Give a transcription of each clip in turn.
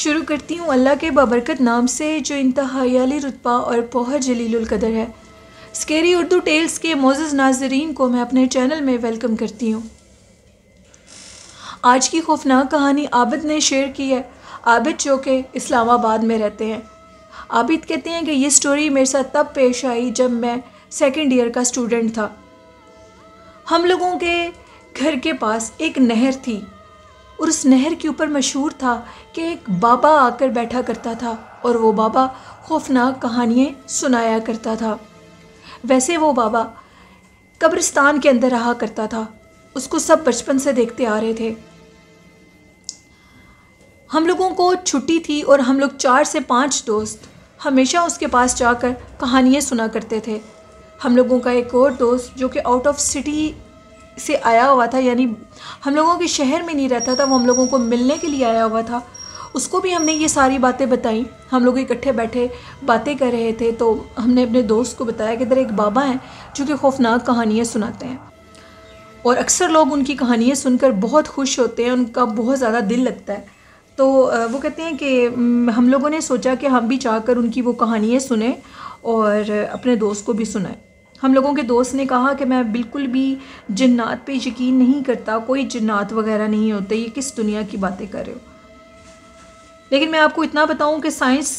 शुरू करती हूँ अल्लाह के बाबरकत नाम से जो इंतहाई आली रुतबा और बहुत जलीलुल कदर है। स्केरी उर्दू टेल्स के मोअज़्ज़ज़ नाज़रीन को मैं अपने चैनल में वेलकम करती हूँ। आज की खौफनाक कहानी आबिद ने शेयर की है। आबिद जो कि इस्लामाबाद में रहते हैं। आबिद कहते हैं कि ये स्टोरी मेरे साथ तब पेश आई जब मैं सेकंड ईयर का स्टूडेंट था। हम लोगों के घर के पास एक नहर थी और उस नहर के ऊपर मशहूर था कि एक बाबा आकर बैठा करता था और वो बाबा खौफनाक कहानियाँ सुनाया करता था। वैसे वो बाबा कब्रिस्तान के अंदर रहा करता था। उसको सब बचपन से देखते आ रहे थे। हम लोगों को छुट्टी थी और हम लोग 4 से 5 दोस्त हमेशा उसके पास जाकर कहानियाँ सुना करते थे। हम लोगों का एक और दोस्त जो कि आउट ऑफ सिटी से आया हुआ था, यानी हम लोगों के शहर में नहीं रहता था, वो हम लोगों को मिलने के लिए आया हुआ था। उसको भी हमने ये सारी बातें बताई। हम लोग इकट्ठे बैठे बातें कर रहे थे तो हमने अपने दोस्त को बताया कि इधर एक बाबा हैं जो कि खौफनाक कहानियाँ सुनाते हैं और अक्सर लोग उनकी कहानियाँ सुनकर बहुत खुश होते हैं, उनका बहुत ज़्यादा दिल लगता है। तो वो कहते हैं कि हम लोगों ने सोचा कि हम भी चाहकर उनकी वो कहानियाँ सुने और अपने दोस्त को भी सुनाएं। हम लोगों के दोस्त ने कहा कि मैं बिल्कुल भी जिन्नात पे यकीन नहीं करता, कोई जिन्नात वगैरह नहीं होते, ये किस दुनिया की बातें कर रहे हो। लेकिन मैं आपको इतना बताऊं कि साइंस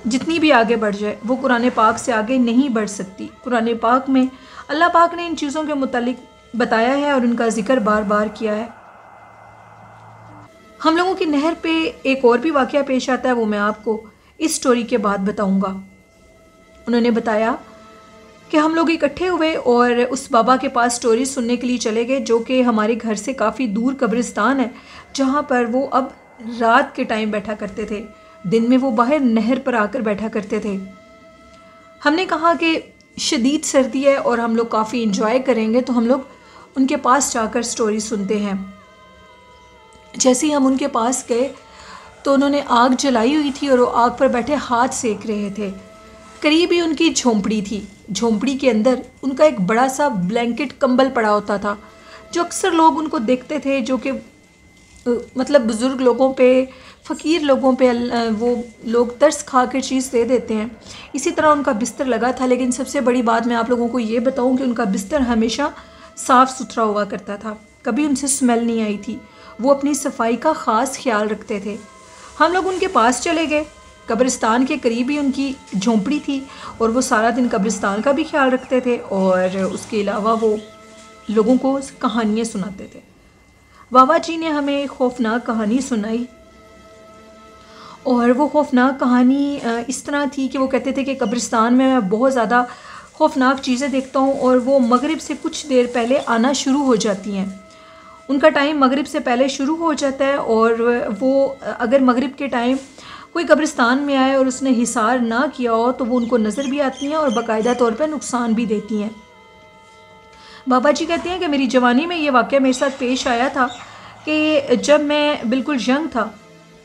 जितनी भी आगे बढ़ जाए वो कुरान पाक से आगे नहीं बढ़ सकती। कुरान पाक में अल्लाह पाक ने इन चीज़ों के मुतालिक बताया है और उनका जिक्र बार बार किया है। हम लोगों की नहर पे एक और भी वाक़या पेश आता है, वो मैं आपको इस स्टोरी के बाद बताऊंगा। उन्होंने बताया कि हम लोग इकट्ठे हुए और उस बाबा के पास स्टोरी सुनने के लिए चले गए, जो कि हमारे घर से काफ़ी दूर कब्रिस्तान है, जहाँ पर वो अब रात के टाइम बैठा करते थे। दिन में वो बाहर नहर पर आकर बैठा करते थे। हमने कहा कि शदीद सर्दी है और हम लोग काफ़ी इंजॉय करेंगे, तो हम लोग उनके पास जाकर स्टोरी सुनते हैं। जैसे ही हम उनके पास गए तो उन्होंने आग जलाई हुई थी और वो आग पर बैठे हाथ सेक रहे थे। करीब ही उनकी झोंपड़ी थी। झोंपड़ी के अंदर उनका एक बड़ा सा ब्लैंकेट कंबल पड़ा होता था, जो अक्सर लोग उनको देखते थे, जो कि मतलब बुज़ुर्ग लोगों पे, फ़कीर लोगों पे वो लोग तरस खा कर चीज़ दे देते हैं। इसी तरह उनका बिस्तर लगा था। लेकिन सबसे बड़ी बात मैं आप लोगों को ये बताऊं कि उनका बिस्तर हमेशा साफ़ सुथरा हुआ करता था, कभी उनसे स्मेल नहीं आई थी। वो अपनी सफाई का ख़ास ख्याल रखते थे। हम लोग उनके पास चले गए। कब्रिस्तान के करीब ही उनकी झोंपड़ी थी और वो सारा दिन कब्रिस्तान का भी ख्याल रखते थे और उसके अलावा वो लोगों को कहानियाँ सुनाते थे। बाबा जी ने हमें एक खौफनाक कहानी सुनाई और वो खौफनाक कहानी इस तरह थी कि वो कहते थे कि कब्रिस्तान में मैं बहुत ज़्यादा खौफनाक चीज़ें देखता हूँ और वो मगरिब से कुछ देर पहले आना शुरू हो जाती हैं। उनका टाइम मगरिब से पहले शुरू हो जाता है और वो अगर मगरिब के टाइम कोई कब्रिस्तान में आए और उसने हिसार ना किया हो तो वो उनको नज़र भी आती हैं और बाकायदा तौर पर नुकसान भी देती हैं। बाबा जी कहते हैं कि मेरी जवानी में ये वाक़या मेरे साथ पेश आया था कि जब मैं बिल्कुल यंग था,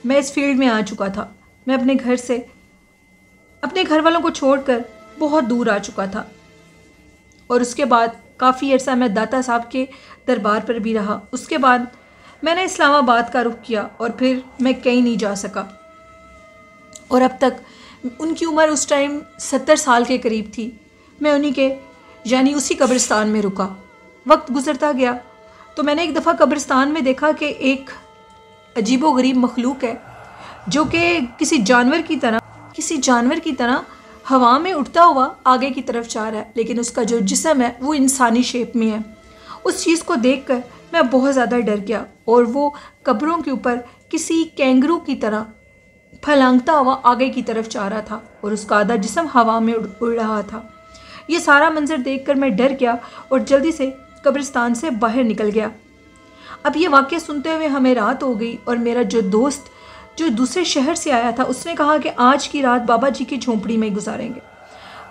मैं इस फील्ड में आ चुका था। मैं अपने घर से, अपने घर वालों को छोड़कर बहुत दूर आ चुका था और उसके बाद काफ़ी अर्सा मैं दाता साहब के दरबार पर भी रहा। उसके बाद मैंने इस्लामाबाद का रुख किया और फिर मैं कहीं नहीं जा सका और अब तक उनकी उम्र उस टाइम 70 साल के करीब थी। मैं उन्हीं के यानी उसी कब्रिस्तान में रुका। वक्त गुजरता गया तो मैंने एक दफ़ा कब्रिस्तान में देखा कि एक अजीबो गरीब मखलूक है जो कि किसी जानवर की तरह हवा में उड़ता हुआ आगे की तरफ जा रहा है, लेकिन उसका जो जिस्म है वो इंसानी शेप में है। उस चीज़ को देखकर मैं बहुत ज़्यादा डर गया और वो कब्रों के ऊपर किसी कैंगरू की तरह फलांगता हुआ आगे की तरफ जा रहा था और उसका आधा जिस्म हवा में उड़ रहा था। ये सारा मंजर देखकर मैं डर गया और जल्दी से कब्रिस्तान से बाहर निकल गया। अब ये वाक़या सुनते हुए हमें रात हो गई और मेरा जो दोस्त जो दूसरे शहर से आया था उसने कहा कि आज की रात बाबा जी की झोंपड़ी में गुजारेंगे।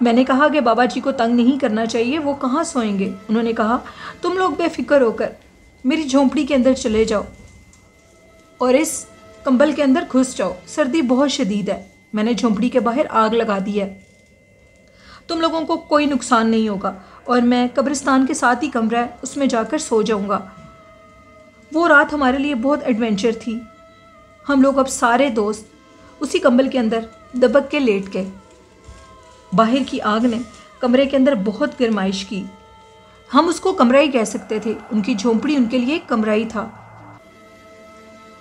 मैंने कहा कि बाबा जी को तंग नहीं करना चाहिए, वो कहाँ सोएंगे। उन्होंने कहा तुम लोग बेफिक्र होकर मेरी झोंपड़ी के अंदर चले जाओ और इस कंबल के अंदर घुस जाओ, सर्दी बहुत शदीद है। मैंने झोंपड़ी के बाहर आग लगा दी है, तुम लोगों को कोई नुकसान नहीं होगा और मैं कब्रिस्तान के साथ ही कमरा है उसमें जाकर सो जाऊंगा। वो रात हमारे लिए बहुत एडवेंचर थी। हम लोग अब सारे दोस्त उसी कंबल के अंदर दबक के लेट गए। बाहर की आग ने कमरे के अंदर बहुत गर्माइश की। हम उसको कमरा ही कह सकते थे, उनकी झोंपड़ी उनके लिए एक कमरा ही था।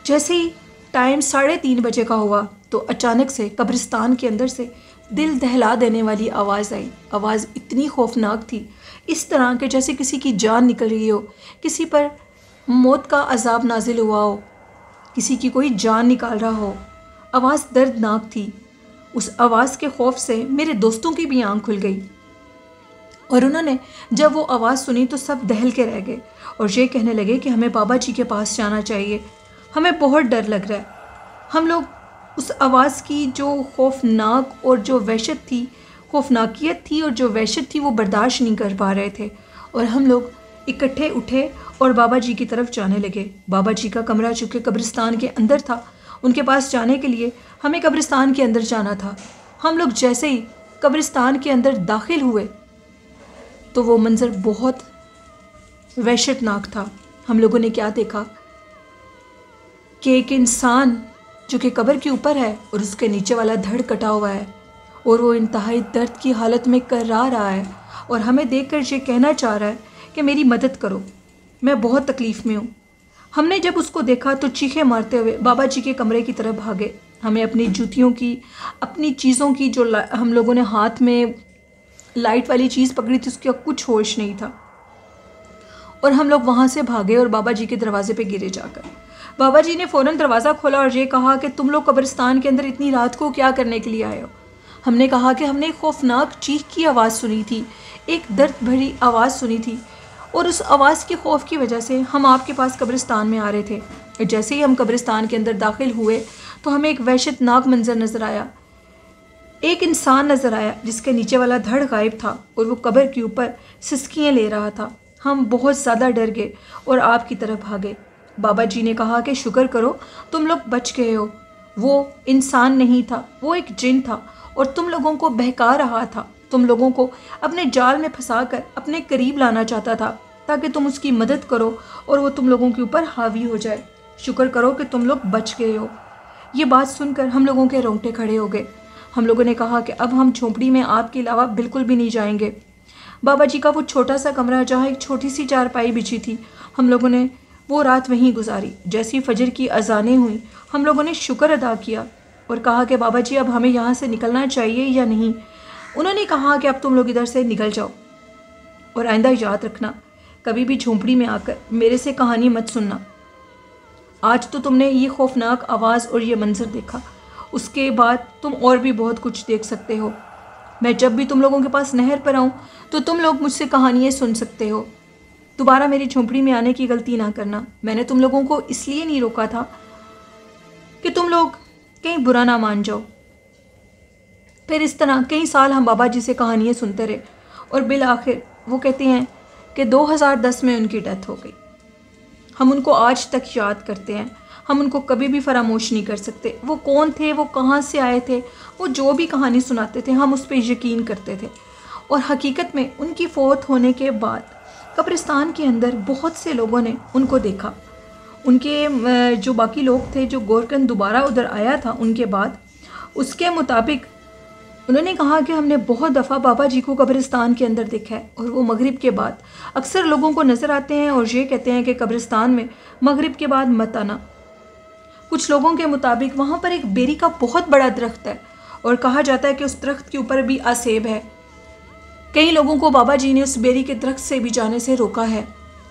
जैसे ही टाइम 3:30 बजे का हुआ तो अचानक से कब्रिस्तान के अंदर से दिल दहला देने वाली आवाज़ आई। आवाज़ इतनी खौफनाक थी, इस तरह के जैसे किसी की जान निकल रही हो, किसी पर मौत का अजाब नाजिल हुआ हो, किसी की कोई जान निकाल रहा हो। आवाज़ दर्दनाक थी। उस आवाज़ के खौफ से मेरे दोस्तों की भी आंख खुल गई और उन्होंने जब वो आवाज़ सुनी तो सब दहल के रह गए और ये कहने लगे कि हमें बाबा जी के पास जाना चाहिए, हमें बहुत डर लग रहा है। हम लोग उस आवाज़ की जो खौफनाक और जो वहशत थी, खौफनाकियत थी और जो वहशत थी, वो बर्दाश्त नहीं कर पा रहे थे और हम लोग इकट्ठे उठे और बाबा जी की तरफ जाने लगे। बाबा जी का कमरा चूँकि कब्रिस्तान के अंदर था, उनके पास जाने के लिए हमें कब्रिस्तान के अंदर जाना था। हम लोग जैसे ही कब्रिस्तान के अंदर दाखिल हुए तो वो मंज़र बहुत वहशतनाक था। हम लोगों ने क्या देखा कि एक इंसान जो कि कब्र के ऊपर है और उसके नीचे वाला धड़ कटा हुआ है और वो इंतहाई दर्द की हालत में कर्रा रहा है और हमें देखकर ये कहना चाह रहा है कि मेरी मदद करो, मैं बहुत तकलीफ़ में हूँ। हमने जब उसको देखा तो चीखें मारते हुए बाबा जी के कमरे की तरफ भागे। हमें अपनी जूतियों की, अपनी चीज़ों की, जो हम लोगों ने हाथ में लाइट वाली चीज़ पकड़ी थी, उसका कुछ होश नहीं था और हम लोग वहाँ से भागे और बाबा जी के दरवाजे पे गिरे जाकर। बाबा जी ने फ़ौरन दरवाज़ा खोला और ये कहा कि तुम लोग कब्रिस्तान के अंदर इतनी रात को क्या करने के लिए आए हो। हमने कहा कि हमने एक खौफनाक चीख की आवाज़ सुनी थी, एक दर्द भरी आवाज़ सुनी थी और उस आवाज़ के खौफ की वजह से हम आपके पास कब्रिस्तान में आ रहे थे। जैसे ही हम कब्रिस्तान के अंदर दाखिल हुए तो हमें एक वहशतनाक मंजर नज़र आया। एक इंसान नज़र आया जिसके नीचे वाला धड़ गायब था और वो कब्र के ऊपर सिसकियाँ ले रहा था। हम बहुत ज़्यादा डर गए और आपकी तरफ भागे। बाबा जी ने कहा कि शुक्र करो तुम लोग बच गए हो, वो इंसान नहीं था, वो एक जिन था और तुम लोगों को बहका रहा था, तुम लोगों को अपने जाल में फंसाकर अपने करीब लाना चाहता था ताकि तुम उसकी मदद करो और वो तुम लोगों के ऊपर हावी हो जाए। शुक्र करो कि तुम लोग बच गए हो। ये बात सुनकर हम लोगों के रोंगटे खड़े हो गए। हम लोगों ने कहा कि अब हम झोंपड़ी में आपके अलावा बिल्कुल भी नहीं जाएंगे। बाबा जी का वो छोटा सा कमरा जहाँ एक छोटी सी चारपाई बिछी थी, हम लोगों ने वो रात वहीं गुजारी। जैसी फजर की अजानें हुई हम लोगों ने शुक्र अदा किया और कहा कि बाबा जी अब हमें यहाँ से निकलना चाहिए या नहीं। उन्होंने कहा कि अब तुम लोग इधर से निकल जाओ और आइंदा याद रखना कभी भी झोंपड़ी में आकर मेरे से कहानी मत सुनना। आज तो तुमने ये खौफनाक आवाज़ और ये मंजर देखा, उसके बाद तुम और भी बहुत कुछ देख सकते हो। मैं जब भी तुम लोगों के पास नहर पर आऊँ तो तुम लोग मुझसे कहानियाँ सुन सकते हो। दोबारा मेरी झोंपड़ी में आने की गलती ना करना। मैंने तुम लोगों को इसलिए नहीं रोका था कि तुम लोग कहीं बुरा ना मान जाओ। फिर इस तरह कई साल हम बाबा जी से कहानियाँ सुनते रहे और बिल आखिर वो कहते हैं कि 2010 में उनकी डेथ हो गई। हम उनको आज तक याद करते हैं, हम उनको कभी भी फरामोश नहीं कर सकते। वो कौन थे, वो कहाँ से आए थे, वो जो भी कहानी सुनाते थे हम उस पर यकीन करते थे। और हकीकत में उनकी फ़ौत होने के बाद कब्रिस्तान के अंदर बहुत से लोगों ने उनको देखा। उनके जो बाकी लोग थे, जो गोरकन दोबारा उधर आया था उनके बाद, उसके मुताबिक उन्होंने कहा कि हमने बहुत दफ़ा बाबा जी को कब्रिस्तान के अंदर देखा है और वो मगरिब के बाद अक्सर लोगों को नज़र आते हैं और ये कहते हैं कि कब्रिस्तान में मगरिब के बाद मत आना। कुछ लोगों के मुताबिक वहाँ पर एक बेरी का बहुत बड़ा दरख्त है और कहा जाता है कि उस दरख्त के ऊपर भी आसेब है। कई लोगों को बाबा जी ने उस बेरी के दरख्त से भी जाने से रोका है।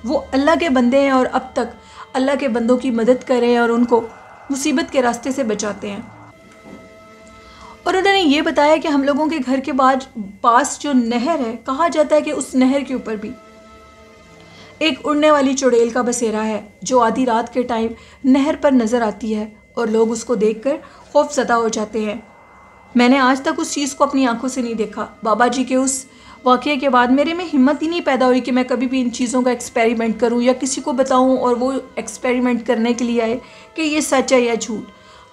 वो अल्लाह के बंदे हैं और अब तक अल्लाह के बंदों की मदद कर रहे हैं और उनको मुसीबत के रास्ते से बचाते हैं। और उन्होंने ये बताया कि हम लोगों के घर के बाद पास जो नहर है, कहा जाता है कि उस नहर के ऊपर भी एक उड़ने वाली चुड़ैल का बसेरा है जो आधी रात के टाइम नहर पर नज़र आती है और लोग उसको देखकर खौफज़दा हो जाते हैं। मैंने आज तक उस चीज़ को अपनी आंखों से नहीं देखा। बाबा जी के उस वाक़ये के बाद मेरे में हिम्मत ही नहीं पैदा हुई कि मैं कभी भी इन चीज़ों का एक्सपेरिमेंट करूं या किसी को बताऊं और वो एक्सपेरिमेंट करने के लिए आए कि ये सच है या झूठ।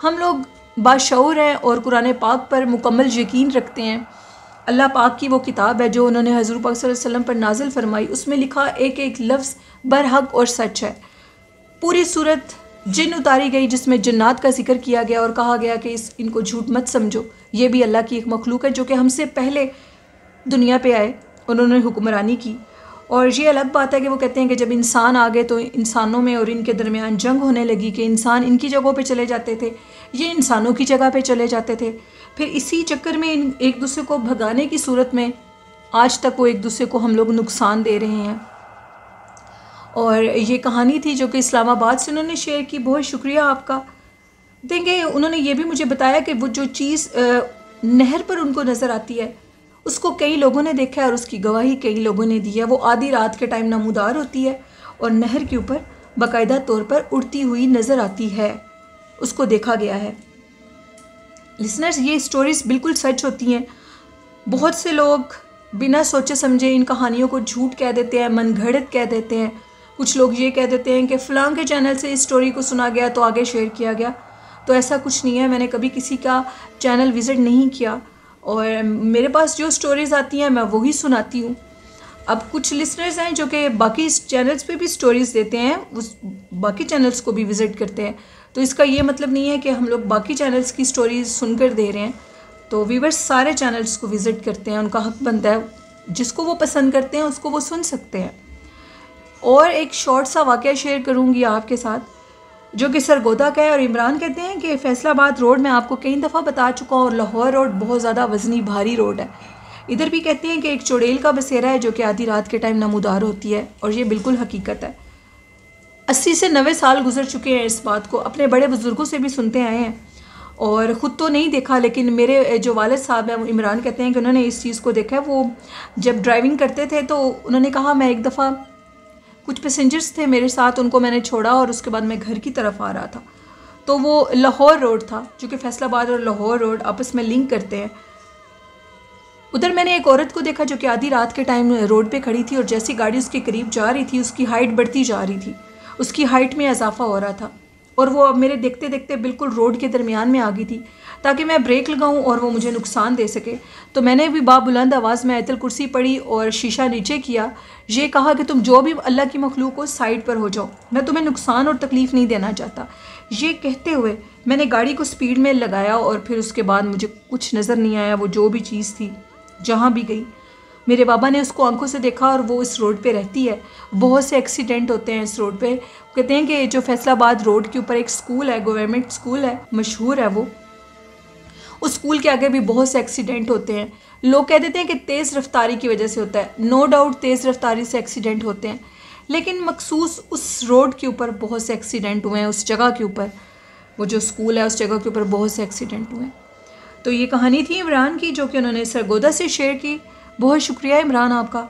हम लोग बाशऊर हैं और कुरान पाक पर मुकम्मल यकीन रखते हैं। अल्लाह पाक की वो किताब है जो उन्होंने हज़ूर पाक सल्लल्लाहु अलैहि वसल्लम पर नाजिल फरमाई, उसमें लिखा एक एक लफ्ज़ बरहक और सच है। पूरी सूरत जिन उतारी गई जिसमें जन्नात का जिक्र किया गया और कहा गया कि इनको झूठ मत समझो, ये भी अल्लाह की एक मखलूक है जो कि हमसे पहले दुनिया पे आए, उन्होंने हुक्मरानी की। और ये अलग बात है कि वो कहते हैं कि जब इंसान आ गए तो इंसानों में और इनके दरमियान जंग होने लगी कि इंसान इनकी जगहों पे चले जाते थे, ये इंसानों की जगह पे चले जाते थे। फिर इसी चक्कर में एक दूसरे को भगाने की सूरत में आज तक वो एक दूसरे को हम लोग नुकसान दे रहे हैं। और ये कहानी थी जो कि इस्लामाबाद से उन्होंने शेयर की। बहुत शुक्रिया आपका। देंगे उन्होंने ये भी मुझे बताया कि वो जो चीज़ नहर पर उनको नज़र आती है उसको कई लोगों ने देखा है और उसकी गवाही कई लोगों ने दी है। वो आधी रात के टाइम नमूदार होती है और नहर के ऊपर बाकायदा तौर पर उड़ती हुई नज़र आती है, उसको देखा गया है। लिसनर्स, ये स्टोरीज़ बिल्कुल सच होती हैं। बहुत से लोग बिना सोचे समझे इन कहानियों को झूठ कह देते हैं, मनगढ़ंत कह देते हैं। कुछ लोग ये कह देते हैं कि फ़लाँ के चैनल से इस स्टोरी को सुना गया तो आगे शेयर किया गया। तो ऐसा कुछ नहीं है। मैंने कभी किसी का चैनल विज़िट नहीं किया और मेरे पास जो स्टोरीज़ आती हैं मैं वही सुनाती हूँ। अब कुछ लिसनर्स हैं जो कि बाकी चैनल्स पे भी स्टोरीज़ देते हैं, उस बाकी चैनल्स को भी विज़िट करते हैं। तो इसका ये मतलब नहीं है कि हम लोग बाकी चैनल्स की स्टोरीज़ सुनकर दे रहे हैं। तो व्यूअर्स सारे चैनल्स को विज़िट करते हैं, उनका हक बनता है, जिसको वो पसंद करते हैं उसको वो सुन सकते हैं। और एक शॉर्ट सा वाक़या शेयर करूँगी आपके साथ जो कि सरगोदा का है। और इमरान कहते हैं कि फैसलाबाद रोड मैं आपको कई दफ़ा बता चुका हूँ और लाहौर रोड बहुत ज़्यादा वज़नी भारी रोड है। इधर भी कहते हैं कि एक चुड़ैल का बसेरा है जो कि आधी रात के टाइम नमूदार होती है और ये बिल्कुल हकीकत है। 80 से 90 साल गुजर चुके हैं इस बात को, अपने बड़े बुज़ुर्गों से भी सुनते आए हैं और ख़ुद तो नहीं देखा, लेकिन मेरे जो वालिद साहब हैं इमरान कहते हैं कि उन्होंने इस चीज़ को देखा है। वो जब ड्राइविंग करते थे तो उन्होंने कहा मैं एक दफ़ा कुछ पैसेंजर्स थे मेरे साथ, उनको मैंने छोड़ा और उसके बाद मैं घर की तरफ आ रहा था। तो वो लाहौर रोड था जो कि फैसलाबाद और लाहौर रोड आपस में लिंक करते हैं। उधर मैंने एक औरत को देखा जो कि आधी रात के टाइम रोड पे खड़ी थी और जैसी गाड़ी उसके करीब जा रही थी उसकी हाइट बढ़ती जा रही थी, उसकी हाइट में इजाफा हो रहा था और वो अब मेरे देखते देखते बिल्कुल रोड के दरमियान में आ गई थी ताकि मैं ब्रेक लगाऊं और वो मुझे नुकसान दे सके। तो मैंने भी बाबुलंद आवाज़ में आयतल कुर्सी पढ़ी और शीशा नीचे किया, ये कहा कि तुम जो भी अल्लाह की मखलूक हो साइड पर हो जाओ, मैं तुम्हें नुकसान और तकलीफ़ नहीं देना चाहता। ये कहते हुए मैंने गाड़ी को स्पीड में लगाया और फिर उसके बाद मुझे कुछ नज़र नहीं आया। वो जो भी चीज़ थी जहाँ भी गई, मेरे बाबा ने उसको आंखों से देखा और वो इस रोड पे रहती है। बहुत से एक्सीडेंट होते हैं इस रोड पे। कहते हैं कि जो फैसलाबाद रोड के ऊपर एक स्कूल है, गवर्नमेंट स्कूल है, मशहूर है वो, उस स्कूल के आगे भी बहुत से एक्सीडेंट होते हैं। लोग कह देते हैं कि तेज़ रफ्तारी की वजह से होता है, नो डाउट तेज़ रफ्तारी से एक्सीडेंट होते हैं, लेकिन मखसूस उस रोड के ऊपर बहुत से एक्सीडेंट हुए हैं, उस जगह के ऊपर, वो जो स्कूल है उस जगह के ऊपर बहुत से एक्सीडेंट हुए हैं। तो ये कहानी थी इमरान की जो कि उन्होंने सरगोदा से शेयर की। बहुत शुक्रिया इमरान आपका।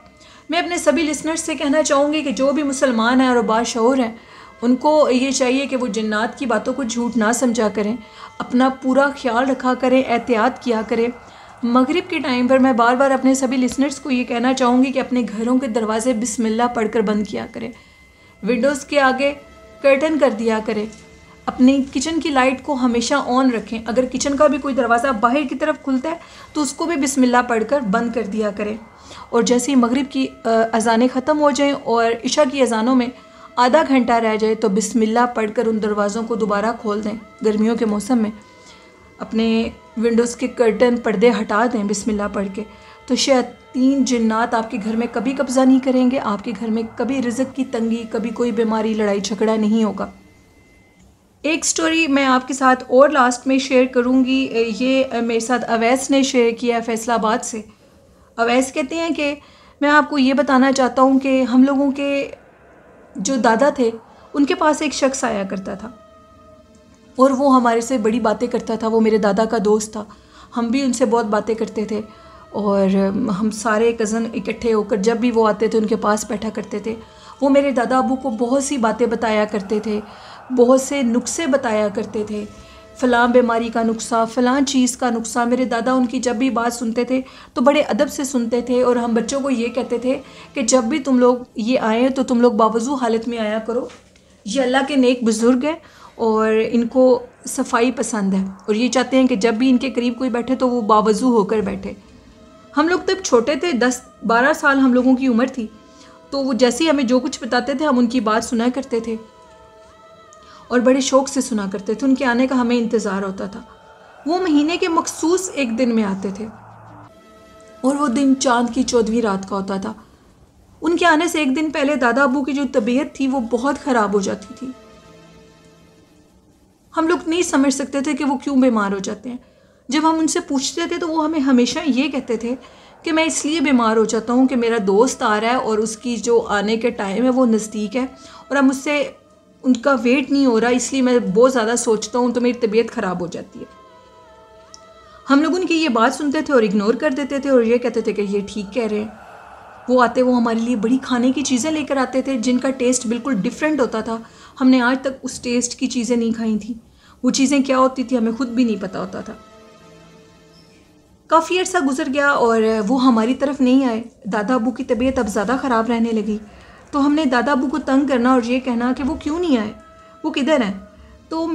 मैं अपने सभी लिसनर्स से कहना चाहूँगी कि जो भी मुसलमान हैं और बाशऊर हैं उनको ये चाहिए कि वो जन्नात की बातों को झूठ ना समझा करें, अपना पूरा ख्याल रखा करें, एहतियात किया करें। मगरिब के टाइम पर मैं बार बार अपने सभी लिसनर्स को ये कहना चाहूँगी कि अपने घरों के दरवाजे बिस्मिल्लाह पढ़कर बंद किया करें, विंडोज़ के आगे कर्टन कर दिया करें, अपनी किचन की लाइट को हमेशा ऑन रखें। अगर किचन का भी कोई दरवाज़ा बाहर की तरफ खुलता है तो उसको भी बिस्मिल्लाह पढ़कर बंद कर दिया करें। और जैसे ही मगरिब की अज़ानें ख़त्म हो जाएं और इशा की अज़ानों में आधा घंटा रह जाए तो बिस्मिल्लाह पढ़कर उन दरवाज़ों को दोबारा खोल दें। गर्मियों के मौसम में अपने विंडोज़ के कर्टन पर्दे हटा दें बिस्मिल्लाह पढ़ के, तो शैतान जिन्नात आपके घर में कभी कब्ज़ा नहीं करेंगे, आपके घर में कभी रिज़्क़ की तंगी, कभी कोई बीमारी, लड़ाई झगड़ा नहीं होगा। एक स्टोरी मैं आपके साथ और लास्ट में शेयर करूंगी। ये मेरे साथ अवैस ने शेयर किया है फैसलाबाद से। अवैस कहते हैं कि मैं आपको ये बताना चाहता हूँ कि हम लोगों के जो दादा थे उनके पास एक शख्स आया करता था और वो हमारे से बड़ी बातें करता था। वो मेरे दादा का दोस्त था, हम भी उनसे बहुत बातें करते थे और हम सारे कज़न इकट्ठे होकर जब भी वो आते थे उनके पास बैठा करते थे। वो मेरे दादा अबू को बहुत सी बातें बताया करते थे, बहुत से नुस्खे बताया करते थे, फ़लाँ बीमारी का नुस्खा, फ़लाँ चीज़ का नुस्खा। मेरे दादा उनकी जब भी बात सुनते थे तो बड़े अदब से सुनते थे और हम बच्चों को ये कहते थे कि जब भी तुम लोग ये आएँ तो तुम लोग बावज़ू हालत में आया करो। ये अल्लाह के नेक बुज़ुर्ग हैं और इनको सफाई पसंद है और ये चाहते हैं कि जब भी इनके करीब कोई बैठे तो वो बावज़ू होकर बैठे। हम लोग तब छोटे थे, 10-12 साल हम लोगों की उम्र थी, तो वो जैसे ही हमें जो कुछ बताते थे हम उनकी बात सुना करते थे और बड़े शौक़ से सुना करते थे। उनके आने का हमें इंतज़ार होता था। वो महीने के मखसूस एक दिन में आते थे और वो दिन चाँद की 14वीं रात का होता था। उनके आने से एक दिन पहले दादा अबू की जो तबीयत थी वो बहुत ख़राब हो जाती थी। हम लोग नहीं समझ सकते थे कि वो क्यों बीमार हो जाते हैं। जब हम उनसे पूछते थे तो वो हमें हमेशा ये कहते थे कि मैं इसलिए बीमार हो जाता हूँ कि मेरा दोस्त आ रहा है और उसकी जो आने के टाइम है वो नज़दीक है और अब मुझसे उनका वेट नहीं हो रहा, इसलिए मैं बहुत ज़्यादा सोचता हूँ तो मेरी तबीयत ख़राब हो जाती है। हम लोग उनकी ये बात सुनते थे और इग्नोर कर देते थे और ये कहते थे कि ये ठीक कह रहे हैं। वो आते, वो हमारे लिए बड़ी खाने की चीज़ें लेकर आते थे जिनका टेस्ट बिल्कुल डिफरेंट होता था। हमने आज तक उस टेस्ट की चीज़ें नहीं खाई थी। वो चीज़ें क्या होती थी हमें खुद भी नहीं पता होता था। काफ़ी अर्सा गुजर गया और वो हमारी तरफ नहीं आए। दादा अबू की तबीयत अब ज़्यादा ख़राब रहने लगी तो हमने दादा अबू को तंग करना और ये कहना कि वो क्यों नहीं आए, वो किधर हैं। तो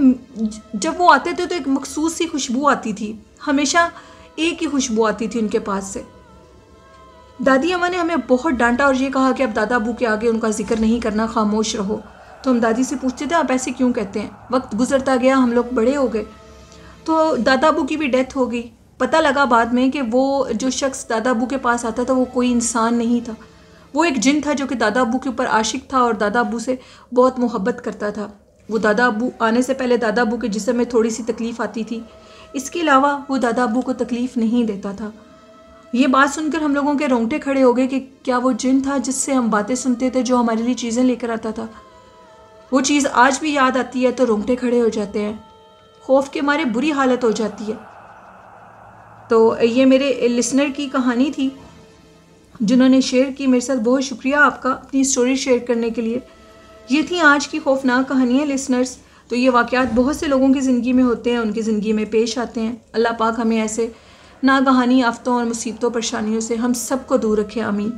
जब वो आते थे तो एक मखसूस सी खुशबू आती थी, हमेशा एक ही खुशबू आती थी उनके पास से। दादी अम्मा ने हमें बहुत डांटा और ये कहा कि अब दादा अबू के आगे उनका जिक्र नहीं करना, खामोश रहो। तो हम दादी से पूछते थे आप ऐसे क्यों कहते हैं। वक्त गुजरता गया, हम लोग बड़े हो गए तो दादा अबू की भी डेथ हो गई। पता लगा बाद में कि वो जो शख्स दादा अबू के पास आता था वो कोई इंसान नहीं था, वो एक जिन था जो कि दादा अबू के ऊपर आशिक था और दादा अबू से बहुत मोहब्बत करता था। वो दादा अबू आने से पहले दादा अबू के जिस्म में थोड़ी सी तकलीफ़ आती थी, इसके अलावा वो दादा अबू को तकलीफ़ नहीं देता था। ये बात सुनकर हम लोगों के रोंगटे खड़े हो गए कि क्या वो जिन था जिससे हम बातें सुनते थे, जो हमारे लिए चीज़ें लेकर आता था। वो चीज़ आज भी याद आती है तो रोंगटे खड़े हो जाते हैं, खौफ के मारे बुरी हालत हो जाती है। तो ये मेरे लिसनर की कहानी थी जिन्होंने शेयर की। मेरे साथ बहुत शुक्रिया आपका अपनी स्टोरी शेयर करने के लिए। ये थी आज की खौफनाक कहानियाँ लिसनर्स। तो ये वाक़यात बहुत से लोगों की ज़िंदगी में होते हैं, उनकी ज़िंदगी में पेश आते हैं। अल्लाह पाक हमें ऐसे नागहानी आफ़तों और मुसीबतों परेशानियों से हम सबको दूर रखे, आमीन।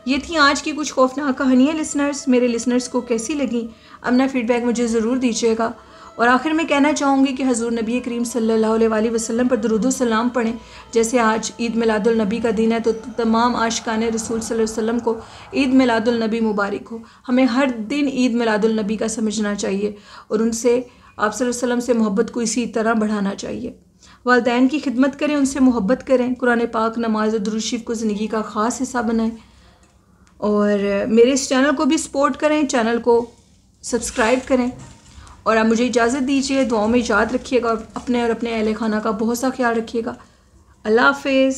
ये थी आज की कुछ खौफनाक कहानियाँ लिसनर्स। मेरे लिसनर्स को कैसी लगी अपना फ़ीडबैक मुझे ज़रूर दीजिएगा। और आखिर में कहना चाहूँगी कि हज़ूर नबी करीम सल्लल्लाहु अलैहि वसल्लम पर दुरूद व सलाम पढ़ें। जैसे आज ईद मिलादुल नबी का दिन है तो तमाम आशिकाने रसूल सल्लल्लाहु अलैहि वसल्लम को ईद मिलादुल नबी मुबारक हो। हमें हर दिन ईद मिलादुल नबी का समझना चाहिए और उनसे आप सल्लल्लाहु अलैहि वसल्लम से मोहब्बत को इसी तरह बढ़ाना चाहिए। वालिदैन की खिदमत करें, उनसे मोहब्बत करें, कुरान पाक, नमाज और दुरूद शरीफ को ज़िंदगी का ख़ास हिस्सा बनाएं और मेरे इस चैनल को भी सपोर्ट करें, चैनल को सब्सक्राइब करें। और आप मुझे इजाज़त दीजिए, दुआओं में याद रखिएगा और अपने अहले खाना का बहुत सा ख्याल रखिएगा। अल्लाह हाफ़िज़।